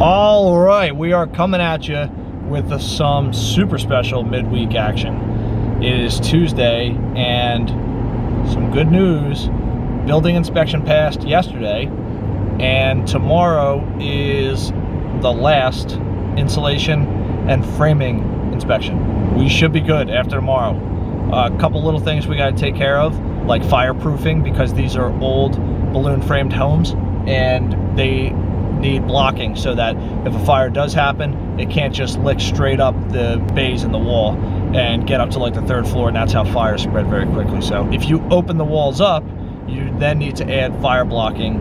All right, we are coming at you with some super special midweek action. It is Tuesday, and some good news. Building inspection passed yesterday, and tomorrow is the last insulation and framing inspection. We should be good after tomorrow. A couple little things we got to take care of, like fireproofing, because these are old balloon framed homes and they need blocking so that if a fire does happen, it can't just lick straight up the bays in the wall and get up to like the third floor, and that's how fires spread very quickly. So if you open the walls up, you then need to add fire blocking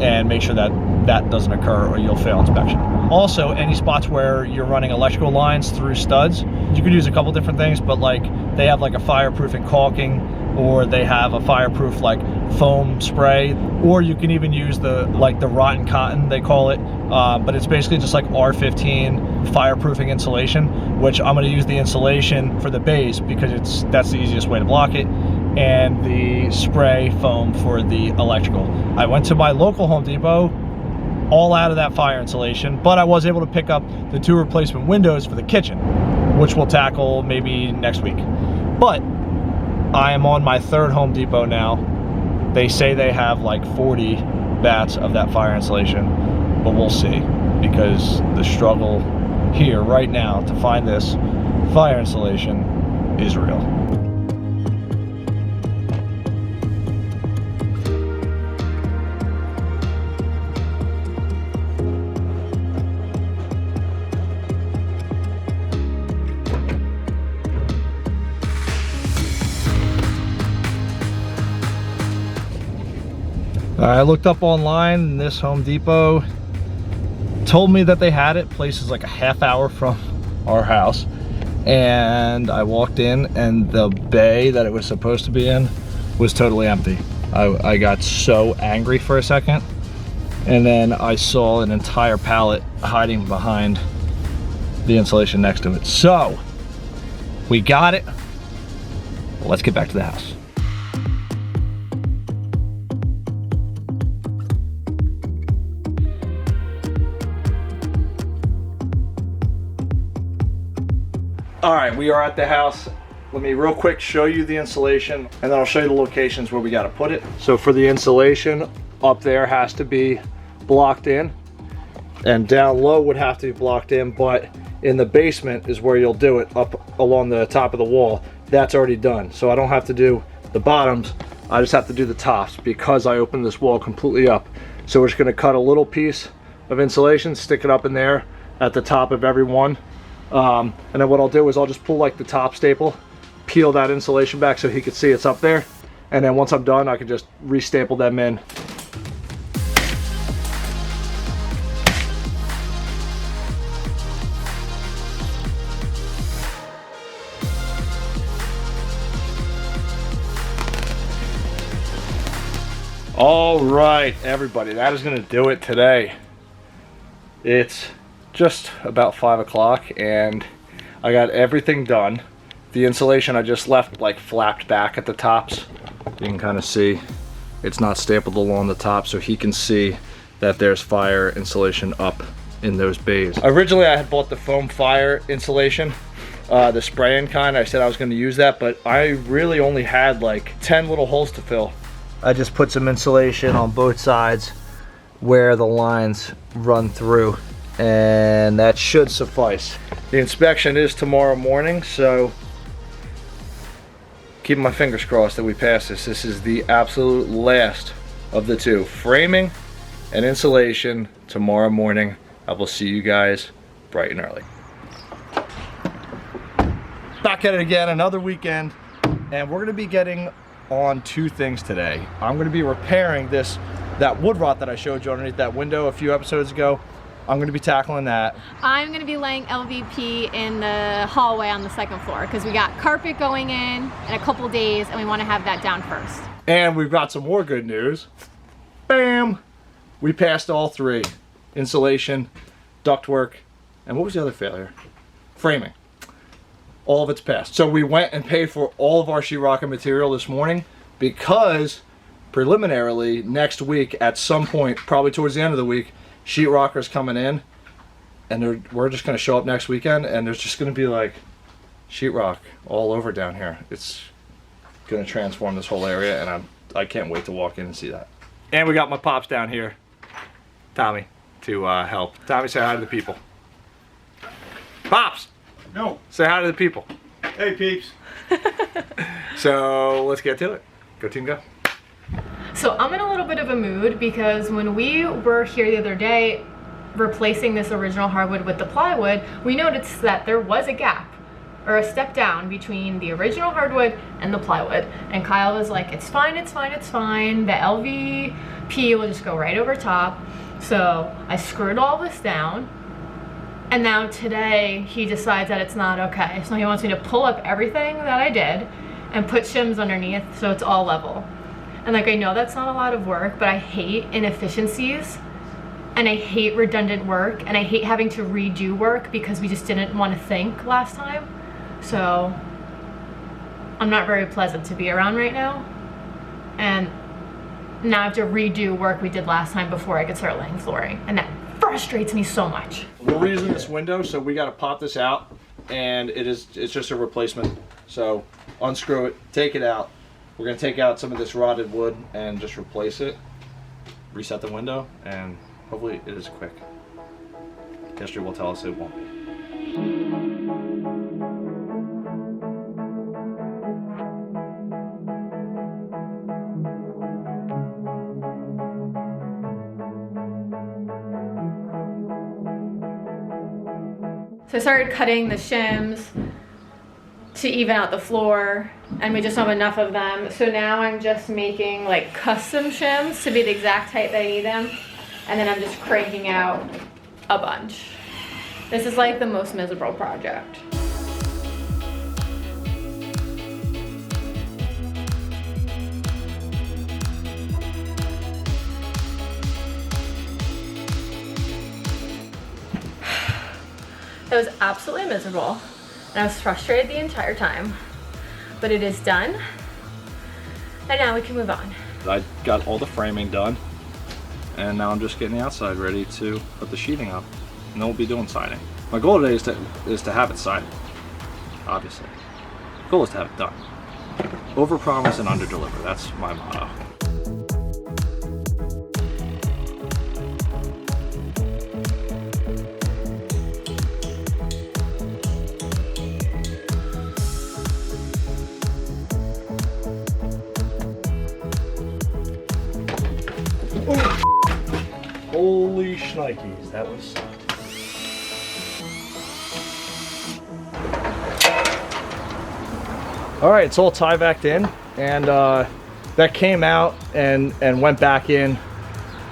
and make sure that that doesn't occur or you'll fail inspection. Also, any spots where you're running electrical lines through studs, you could use a couple different things, but like they have like a fireproofing caulking, or they have a fireproof like foam spray, or you can even use the rotten cotton, they call it, but it's basically just like R15 fireproofing insulation, which I'm going to use the insulation for the bays because that's the easiest way to block it, and the spray foam for the electrical. I went to my local Home Depot, all out of that fire insulation, but I was able to pick up the 2 replacement windows for the kitchen, which we'll tackle maybe next week. But I am on my 3rd Home Depot now. They say they have like 40 bats of that fire insulation, but we'll see, because the struggle here right now to find this fire insulation is real. I looked up online, and this Home Depot told me that they had it. Place is like a half hour from our house, and I walked in, and the bay that it was supposed to be in was totally empty. I got so angry for a second, and then I saw an entire pallet hiding behind the insulation next to it. So we got it. Let's get back to the house. All right, we are at the house. Let me real quick show you the insulation, and then I'll show you the locations where we got to put it. So for the insulation, up there has to be blocked in, and down low would have to be blocked in, but in the basement is where you'll do it, up along the top of the wall. That's already done. So I don't have to do the bottoms, I just have to do the tops because I opened this wall completely up. So we're just gonna cut a little piece of insulation, stick it up in there at the top of every one. And then what I'll do is I'll just pull like the top staple, peel that insulation back so he can see it's up there, and then once I'm done I can just re-staple them in. All right, everybody, that is going to do it today. It's just about 5 o'clock and I got everything done. The insulation I just left like flapped back at the tops. You can kind of see it's not stapled along the top, so he can see that there's fire insulation up in those bays. Originally I had bought the foam fire insulation, the spraying kind. I said I was going to use that, but I really only had like 10 little holes to fill. I just put some insulation on both sides where the lines run through, and that should suffice. The inspection is tomorrow morning, so keep my fingers crossed that we pass this. This is the absolute last of the two, framing and insulation, tomorrow morning. I will see you guys bright and early. Back at it again, another weekend, and we're gonna be getting on 2 things today. I'm gonna be repairing that wood rot that I showed you underneath that window a few episodes ago. I'm going to be tackling that. I'm going to be laying LVP in the hallway on the 2nd floor because we got carpet going in a couple days and we want to have that down first. And we've got some more good news. Bam! We passed all 3. Insulation, ductwork, and what was the other failure? Framing. All of it's passed. So we went and paid for all of our sheetrock and material this morning because preliminarily next week at some point, probably towards the end of the week, sheetrocker's coming in, and we're just gonna show up next weekend, and there's just gonna be like sheetrock all over down here. It's gonna transform this whole area, and I can't wait to walk in and see that. And we got my pops down here, Tommy, to help. Tommy, say hi to the people. Pops! No. Say hi to the people. Hey, peeps. So let's get to it. Go team, go. So I'm in a little bit of a mood because when we were here the other day replacing this original hardwood with the plywood, we noticed that there was a gap or a step down between the original hardwood and the plywood. And Kyle was like, it's fine, it's fine, it's fine. The LVP will just go right over top. So I screwed all this down. And now today he decides that it's not okay. So he wants me to pull up everything that I did and put shims underneath so it's all level. And like, I know that's not a lot of work, but I hate inefficiencies and I hate redundant work and I hate having to redo work because we just didn't want to think last time. So I'm not very pleasant to be around right now. And now I have to redo work we did last time before I could start laying flooring. And that frustrates me so much. We're reusing this window, so we got to pop this out, and it's just a replacement. So unscrew it, take it out. We're gonna take out some of this rotted wood and just replace it, reset the window, and hopefully it is quick. History will tell us it won't be. So I started cutting the shims to even out the floor, and we just don't have enough of them. So now I'm just making like custom shims to be the exact height that I need them. And then I'm just cranking out a bunch. This is like the most miserable project. It was absolutely miserable, and I was frustrated the entire time, but it is done, and now we can move on. I got all the framing done, and now I'm just getting the outside ready to put the sheeting up, and then we'll be doing siding. My goal today is to have it sided, obviously. The goal is to have it done. Overpromise and underdeliver, that's my motto. Holy shnikes, that was... All right, it's all tie-backed in, and that came out and went back in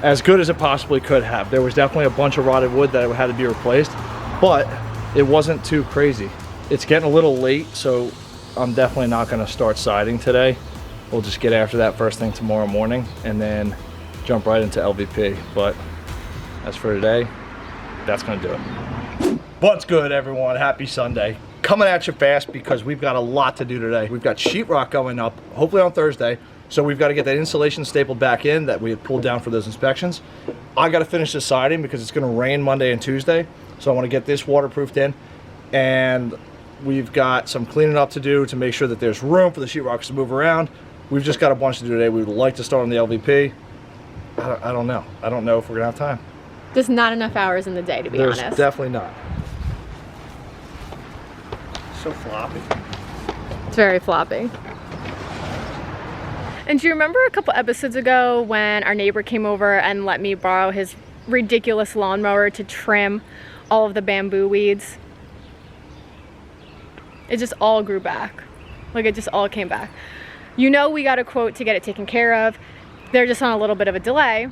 as good as it possibly could have. There was definitely a bunch of rotted wood that had to be replaced, but it wasn't too crazy. It's getting a little late, so I'm definitely not gonna start siding today. We'll just get after that first thing tomorrow morning and then jump right into LVP. But as for today, that's gonna do it. What's good, everyone? Happy Sunday. Coming at you fast because we've got a lot to do today. We've got sheetrock going up, hopefully on Thursday. So we've got to get that insulation stapled back in that we had pulled down for those inspections. I got to finish the siding because it's gonna rain Monday and Tuesday. So I wanna get this waterproofed in. And we've got some cleaning up to do to make sure that there's room for the sheetrock to move around. We've just got a bunch to do today. We would like to start on the LVP. I don't know. I don't know if we're gonna have time. Just not enough hours in the day, to be honest. There's definitely not. So floppy. It's very floppy. And do you remember a couple episodes ago when our neighbor came over and let me borrow his ridiculous lawnmower to trim all of the bamboo weeds? It just all grew back. Like, it just all came back. You know, we got a quote to get it taken care of. They're just on a little bit of a delay.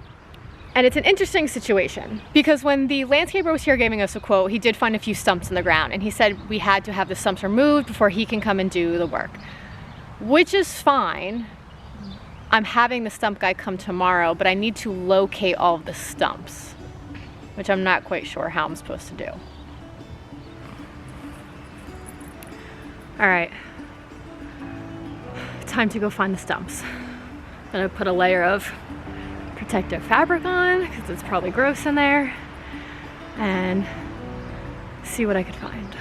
And it's an interesting situation because when the landscaper was here giving us a quote, he did find a few stumps in the ground, and he said we had to have the stumps removed before he can come and do the work, which is fine. I'm having the stump guy come tomorrow, but I need to locate all of the stumps, which I'm not quite sure how I'm supposed to do. All right, time to go find the stumps. I'm gonna put a layer of protective fabric on because it's probably gross in there, and see what I could find.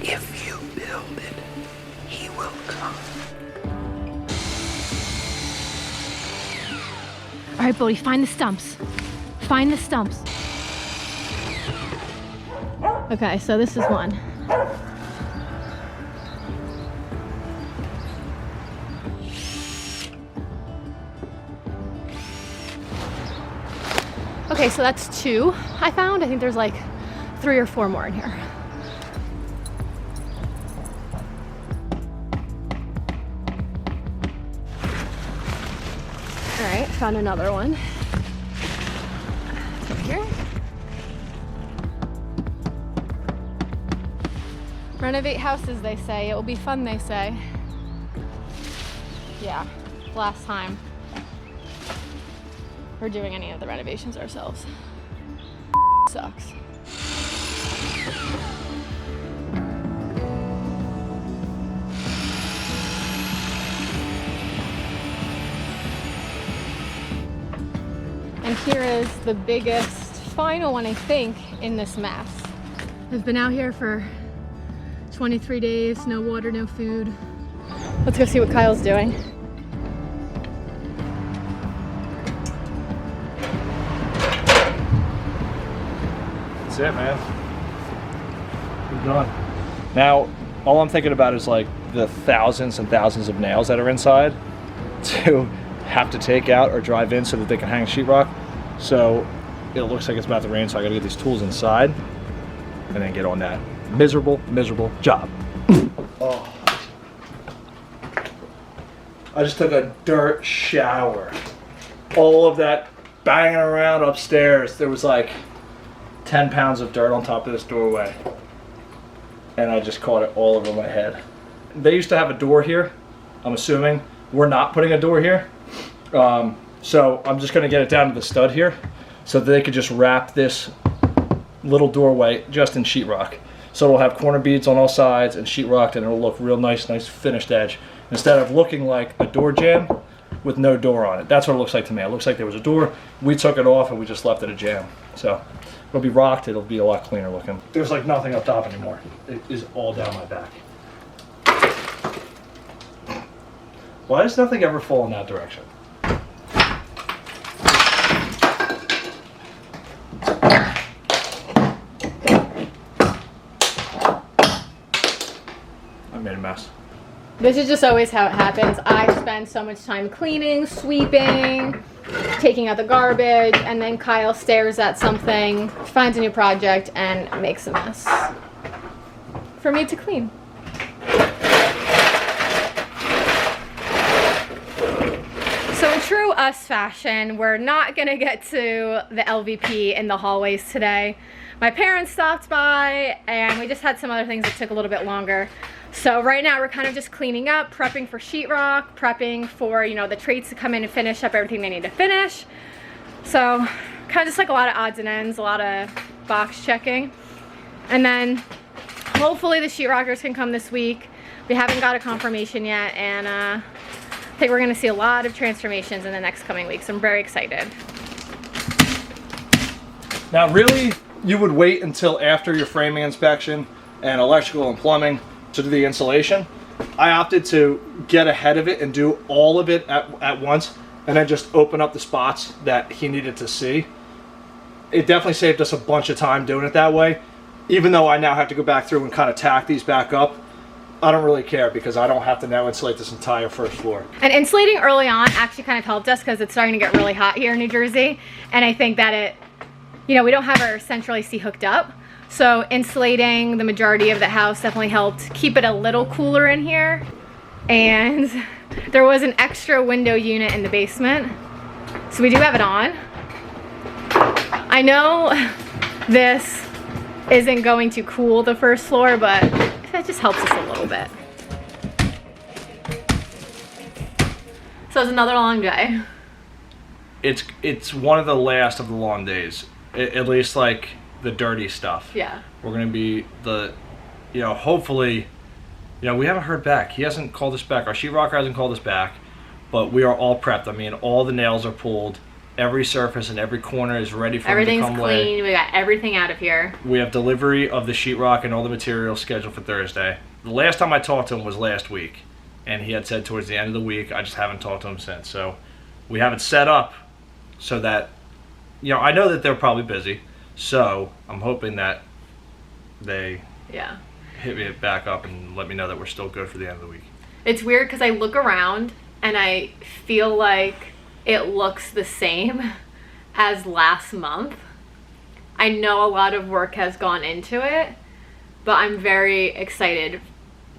If you build it, he will come. All right, Bodie, find the stumps. Find the stumps. Okay, so this is one. Okay, so that's 2 I found. I think there's like 3 or 4 more in here. All right, found another one. It's over here. Renovate houses, they say. It will be fun, they say. Yeah, last time we're doing any of the renovations ourselves. Sucks. And here is the biggest final one, I think, in this mess. I've been out here for 23 days, no water, no food. Let's go see what Kyle's doing. That's it, man. We're done. Now, all I'm thinking about is like the thousands and thousands of nails that are inside to have to take out or drive in so that they can hang sheetrock. So it looks like it's about to rain, so I gotta get these tools inside and then get on that miserable, miserable job. Oh. I just took a dirt shower. All of that banging around upstairs, there was like 10 pounds of dirt on top of this doorway. And I just caught it all over my head. They used to have a door here. I'm assuming we're not putting a door here. So I'm just gonna get it down to the stud here so that they could just wrap this little doorway just in sheetrock. So it'll have corner beads on all sides and sheetrocked, and it'll look real nice finished edge instead of looking like a door jamb with no door on it. That's what it looks like to me. It looks like there was a door, we took it off and we just left it a jam. So it'll be rocked, it'll be a lot cleaner looking. There's like nothing up top anymore. It is all down my back. Why does nothing ever fall in that direction? I made a mess. This is just always how it happens. I spend so much time cleaning, sweeping, taking out the garbage, and then Kyle stares at something, finds a new project, and makes a mess for me to clean. So in true us fashion, we're not gonna get to the LVP in the hallways today. My parents stopped by, and we just had some other things that took a little bit longer. So right now we're kind of just cleaning up, prepping for sheetrock, prepping for, you know, the trades to come in and finish up everything they need to finish. So kind of just like a lot of odds and ends, a lot of box checking. And then hopefully the sheetrockers can come this week. We haven't got a confirmation yet, and I think we're gonna see a lot of transformations in the next coming weeks. I'm very excited. Now really, you would wait until after your framing inspection and electrical and plumbing to do the insulation. I opted to get ahead of it and do all of it at once, and then just open up the spots that he needed to see. It definitely saved us a bunch of time doing it that way. Even though I now have to go back through and kind of tack these back up, I don't really care because I don't have to now insulate this entire first floor. And insulating early on actually kind of helped us because it's starting to get really hot here in New Jersey, and I think that it, you know, we don't have our central AC hooked up. So insulating the majority of the house definitely helped keep it a little cooler in here. And there was an extra window unit in the basement, so we do have it on. I know this isn't going to cool the first floor, but that just helps us a little bit. So it's another long day. It's one of the last of the long days, at least like the dirty stuff. Yeah. We're gonna be hopefully, we haven't heard back. He hasn't called us back. Our sheetrocker hasn't called us back, but we are all prepped. I mean, all the nails are pulled. Every surface and every corner is ready for them to Everything's come clean. lay. We got everything out of here. We have delivery of the sheetrock and all the materials scheduled for Thursday. The last time I talked to him was last week, and he had said towards the end of the week. I just haven't talked to him since. So we have it set up so that, you know, I know that they're probably busy. So I'm hoping that they hit me back up and let me know that we're still good for the end of the week. It's weird because I look around and I feel like it looks the same as last month. I know a lot of work has gone into it, but I'm very excited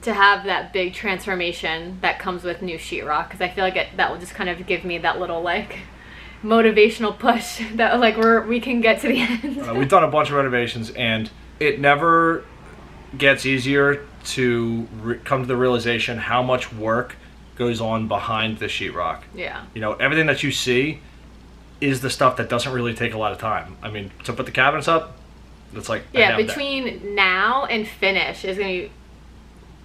to have that big transformation that comes with new sheetrock, because I feel like that will just kind of give me that little like motivational push that like we can get to the end. We've done a bunch of renovations, and it never gets easier to come to the realization how much work goes on behind the sheetrock. Yeah. You know, everything that you see is the stuff that doesn't really take a lot of time. I mean, to put the cabinets up, it's like between now and finish is gonna be,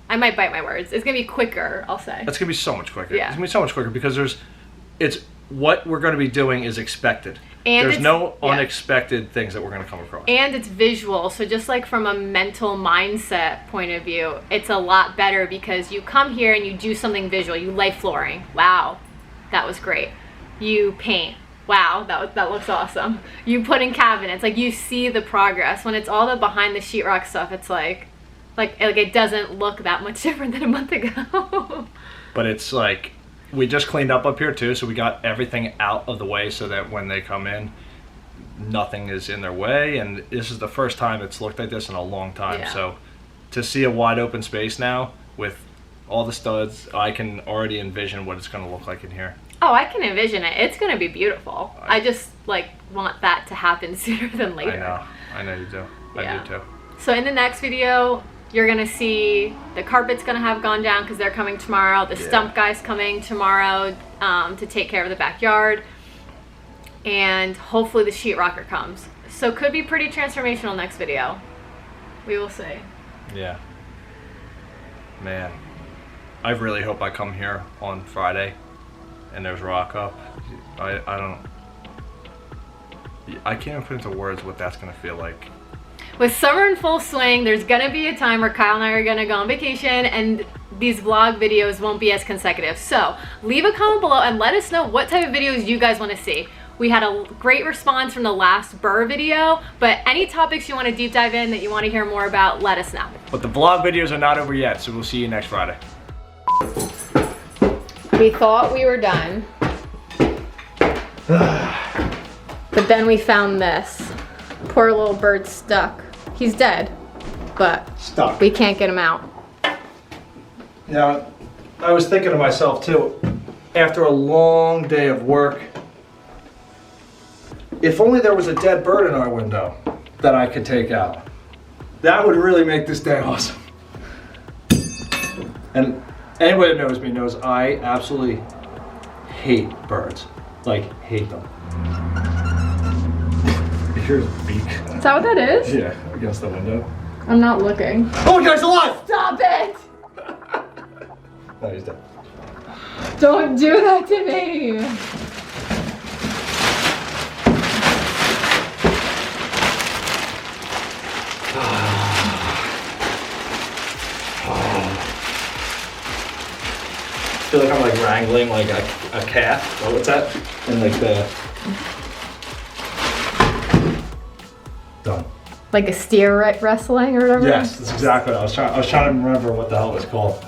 I might bite my words, it's gonna be quicker, I'll say. It's gonna be so much quicker. Yeah. It's gonna be so much quicker because it's what we're gonna be doing is expected. And there's no unexpected things that we're gonna come across. And it's visual, so just like from a mental mindset point of view, it's a lot better because you come here and you do something visual. You lay flooring. Wow, that was great. You paint. Wow, that looks awesome. You put in cabinets. Like, you see the progress. When it's all the behind the sheetrock stuff, it's like it doesn't look that much different than a month ago. But it's like, we just cleaned up here too, so we got everything out of the way so that when they come in, nothing is in their way. And this is the first time it's looked like this in a long time. Yeah. So to see a wide open space now with all the studs, I can already envision what it's going to look like in here. Oh, I can envision it. It's going to be beautiful. I just like want that to happen sooner than later. I know you do. Yeah. I do too. So in the next video, you're gonna see the carpet's gonna have gone down because they're coming tomorrow. The stump guy's coming tomorrow to take care of the backyard, and hopefully the sheetrocker comes. So could be pretty transformational next video. We will see. Yeah. Man, I really hope I come here on Friday and there's rock up. I can't even put into words what that's gonna feel like. With summer in full swing, there's gonna be a time where Kyle and I are gonna go on vacation and these vlog videos won't be as consecutive. So leave a comment below and let us know what type of videos you guys wanna see. We had a great response from the last Burr video, but any topics you wanna deep dive in that you wanna hear more about, let us know. But the vlog videos are not over yet, so we'll see you next Friday. We thought we were done, but then we found this. Poor little bird stuck. He's dead, but we can't get him out. Now, I was thinking to myself too, after a long day of work, if only there was a dead bird in our window that I could take out. That would really make this day awesome. And anybody that knows me knows I absolutely hate birds. Like, hate them. Here's a beak. Is that what that is? Yeah, against the window. I'm not looking. Oh, the guy's alive! Stop it! No, he's dead. Don't do that to me! I feel like I'm like wrangling like a calf. Oh, what's that? And like the... Done. Like a steer wrestling or whatever? Yes, that's exactly what I was trying to remember what the hell it was called.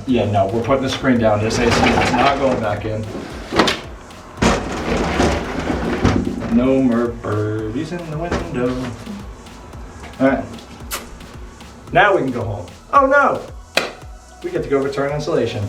Yeah, no, we're putting the screen down. This AC is not going back in. No more birdies in the window. Alright. Now we can go home. Oh no! We get to go return insulation.